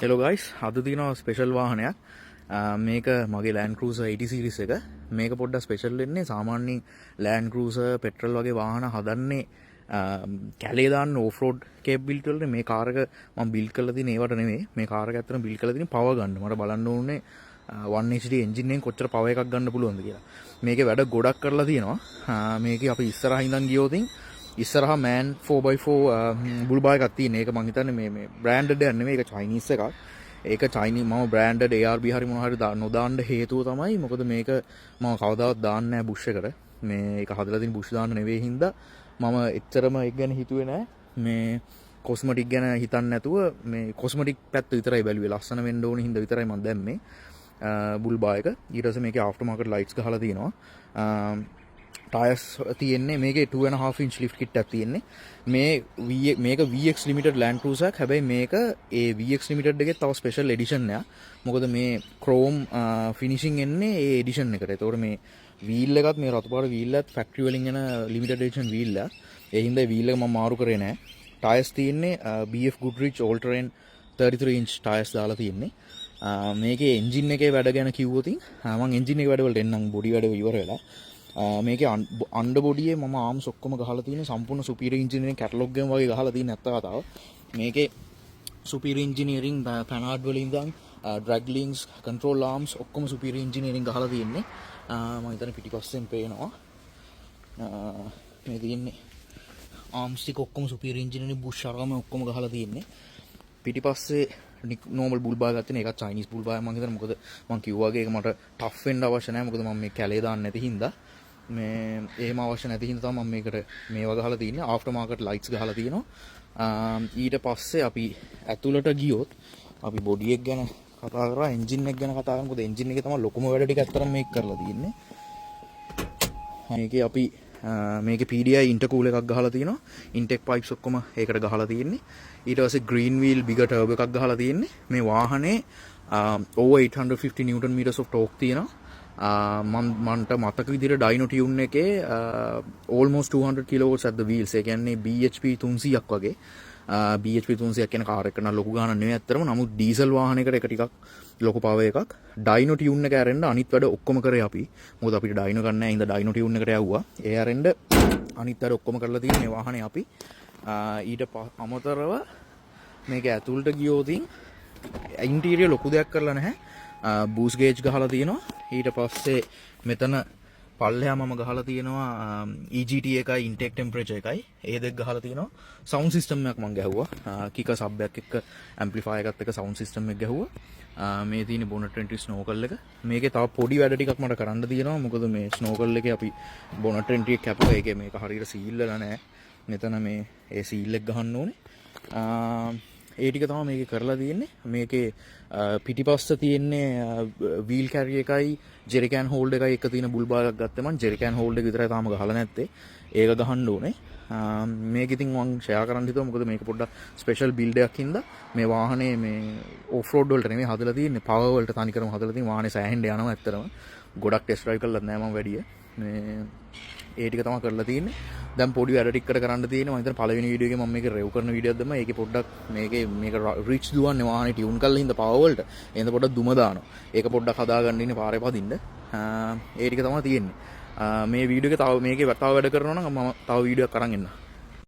Hello guys, අද තියෙනවා special වාහනයක්. මේක මගේ Land Cruiser 80 series එක. මේක පොඩ්ඩක් ස්පෙෂල් වෙන්නේ සාමාන්‍යයෙන් Land Cruiser පෙට්‍රල් වගේ වාහන හදන්නේ කැලේ දාන්න ඕෆ් රෝඩ් කේපබිලිටි වලට. මේ කාර් එක මම බිල්ඩ් කරලා තියෙන ඒවට නෙමෙයි. මේ කාර් එක ඇත්තටම බිල්ඩ් කරලා තියෙන පවර් ගන්න. මට බලන්න ඕනේ 1 HD එන්ජින් එකෙන් කොච්චර පවර් එකක් ගන්න පුළුවන්ද කියලා. මේකේ වැඩ ගොඩක් කරලා තියෙනවා. මේකේ අපි ඉස්සරහින් ඉඳන් ගියොතින් ඉස්සරහා මෑන් 4x4 බුල්බා එකක් තියෙන. ඒක මං හිතන්නේ මේ බ්‍රෑන්ඩඩ් එකක් නෙමෙයි. ඒක චයිනීස් එකක්. ඒක චයිනීස් මම බ්‍රෑන්ඩඩ් ARB හරි මොනවා හරි නොදාන්න හේතුව තමයි මොකද මේක මම කවදාවත් දාන්නේ නැහැ බුෂ් එකට. මේ ඒක හදලා තියෙන බුෂ් දාන්න නෙවෙයි හින්දා මම එච්චරම ඒක ගැන හිතුවේ නැහැ. මේ කොස්මටික් ගැන හිතන්නේ නැතුව මේ කොස්මටික් පැත්ත විතරයි බැලුවේ. ලස්සන වෙන්න ඕන හින්දා විතරයි මම දැම්මේ බුල්බා එක. ඊට පස්සේ මේකේ ආෆ්ටර් මාකට් ලයිට්ස් ගහලා තියෙනවා. ටයර්ස් තියෙන්නේ මේකේ 2.5 inch lift kit එකක් තියෙන්නේ. මේක VX limited Land Cruiser එකක්. හැබැයි මේක ඒ VX limited එකේ තව ස්පෙෂල් එඩිෂන් එකක්. මොකද මේ chrome finishing එන්නේ ඒ එඩිෂන් එකට. ඒතකොට මේ wheel එකත් මේ රතු පාට wheel එකත් factory වලින් එන limited edition wheel එකක්. ඒ හින්දා wheel එක මම මාරු කරේ නැහැ. ටයර්ස් තියෙන්නේ BF Goodrich All Terrain 33 inch tyres දාලා තියෙන්නේ. මේකේ එන්ජින් එකේ වැඩ ගැන කිව්වොත් මම එන්ජින් එකේ වැඩ වලට එන්නම්. බොඩි වැඩ ඉවර වෙලා. මේකේ අන්ඩර් බොඩියේ මම ආම්ස් ඔක්කොම ගහලා තියෙන සම්පූර්ණ සුපීරියර් ඉන්ජිනියරින් කැටලොග් එකම වගේ ගහලා තියෙන නැත්ත කතාව. මේකේ සුපීරියර් ඉන්ජිනියරින් පැනාඩ් වලින් ඉඳන් ඩ්‍රැග් ලින්ක්ස් කන්ට්‍රෝල් ආම්ස් ඔක්කොම සුපීරියර් ඉන්ජිනියරින් ගහලා තියෙන්නේ. මම හිතන්නේ පිටිපස්සෙන් පේනවා. මේ තියෙන්නේ ආම්ස් ටික ඔක්කොම සුපීරියර් ඉන්ජිනියරින් බුෂ් අරගම ඔක්කොම ගහලා තියෙන්නේ. පිටිපස්සේ නෝමල් බුල්බා ගත්තේ නේ. ඒකත් චයිනීස් බුල්බා මම හිතන්නේ. මොකද මම කිව්වා වගේ ඒක මට ටෆ් වෙන්න අවශ්‍ය නැහැ. මොකද මම මේ කැලේ දාන්න නැති හින්දා මේ එහෙම අවශ්‍ය නැති හින්දා තමයි මම මේකට මේවා ගහලා තින්නේ. ආෆ්ටර් මාකට් ලයිට්ස් ගහලා තියෙනවා. ඊට පස්සේ අපි ඇතුළට ගියොත් අපි බොඩි එක ගැන කතා කරා, එන්ජින් එක ගැන කතා කරමු. මොකද එන්ජින් එකේ තමයි ලොකුම වැඩ ටික අත්තරම මේක කරලා තියෙන්නේ. මේකේ අපි මේකේ PDI ඉන්ටර්කූල් එකක් ගහලා තියෙනවා. ඉන්ටෙක් පයිප්ස් ඔක්කොම ඒකට ගහලා තියෙන්නේ. ඊට පස්සේ ග්‍රීන් වීල් බිග ටර්බෝ එකක් ගහලා තියෙන්නේ. මේ වාහනේ over 850 newton meters of torque තියෙනවා. මන්ට මතක විදිහට ඩයිනෝ ටියුන් එකේ almost 200 kilowatts at the wheels. ඒ කියන්නේ BHP 300ක් වගේ. BHP 300ක් කියන කාර් එක නම් ලොකු ගාණක් නෙවෙයි අත්‍තරම. නමුත් ඩීසල් වාහනයකට ඒක ටිකක් ලොකු පවර් එකක්. ඩයිනෝ ටියුන් එක ඇරෙන්න අනිත් වැඩ ඔක්කොම කරේ අපි. මොකද අපිට ඩයිනෝ ගන්න නැහැ. ඉතින් ඩයිනෝ ටියුන් එකට යවුවා. ඒ ඇරෙන්න අනිත් වැඩ ඔක්කොම කරලා තියෙන මේ වාහනේ අපි. ඊට අමතරව මේක ඇතුළට ගියොතින් ඉන්ටීරියර් ලොකු දෙයක් කරලා නැහැ. බූස් ගේජ් ගහලා තියෙනවා. ඊට පස්සේ මෙතන පල්ලෙහා මම ගහලා තියෙනවා EGT එකයි ඉන්ටේක් ටෙම්පරේචර් එකයි. ඒ දෙක ගහලා තියෙනවා. සවුන්ඩ් සිස්ටම් එකක් මම ගැහුවා. කික සබ් එකක් එක්ක ඇම්ප්ලිෆයර් එකත් එක්ක සවුන්ඩ් සිස්ටම් එක ගැහුවා. මේ තියෙන බොනට් වෙන්ට්‍රි ස්නෝකල් එක. මේකේ තව පොඩි වැඩ ටිකක් මට කරන්න තියෙනවා. මොකද මේ ස්නෝකල් එකේ අපි බොනට් වෙන්ට්‍රි එක කැපුවා. ඒකේ මේක හරියට සීල් වෙලා නැහැ. මෙතන මේ ඒ සීල් එක ගහන්න ඕනේ. ඒ ටික තමයි මේකේ කරලා තියෙන්නේ. මේකේ පිටිපස්ස තියෙන්නේ වීල් කැරි එකයි ජෙරිකන් හෝල්ඩ් එකයි එක තියෙන බුල්බා එකක් ගත්තේ මම. ජෙරිකන් හෝල්ඩ් එක විතරයි තාම ගහලා නැත්තේ. ඒක ගහන්න ඕනේ. මේක ඉතින් මම ෂෙයා කරන්න හිතුවා. මොකද මේක පොඩ්ඩක් ස්පෙෂල් බිල්ඩ් එකක් හින්දා මේ වාහනේ මේ ඔෆ් රෝඩ් වලට නෙමෙයි හදලා තියෙන්නේ. පවර් වලට තනිකරම හදලා තියෙන වාහනේ සෑහෙන්න යනවා ඇත්තටම. ගොඩක් ටෙස්ට් ඩ්‍රයිව් කරලත් නෑ මම වැඩිය. මේ ඒ ටික තමයි කරලා තියෙන්නේ. දැන් පොඩි වැඩ ටිකකට කරන්න තියෙනවා. මම හිතන පළවෙනි වීඩියෝ එකේ මම මේක රෙව් කරන වීඩියෝක් දැම්මා. ඒකේ පොඩ්ඩක් මේක රිච් දුවන්නේ වාහනේ ටියුන් කරලා හින්දා පවර් වලට. එහෙනම් පොඩ්ඩක් දුම දානවා. ඒක පොඩ්ඩක් හදාගන්න ඉන්නේ පාරේ පදින්න. ඒ ටික තමයි තියෙන්නේ. මේ වීඩියෝ එකේ තව මේකේ තව වැඩ කරනවා නම් මම තව වීඩියෝයක් අරන් එන්නම්.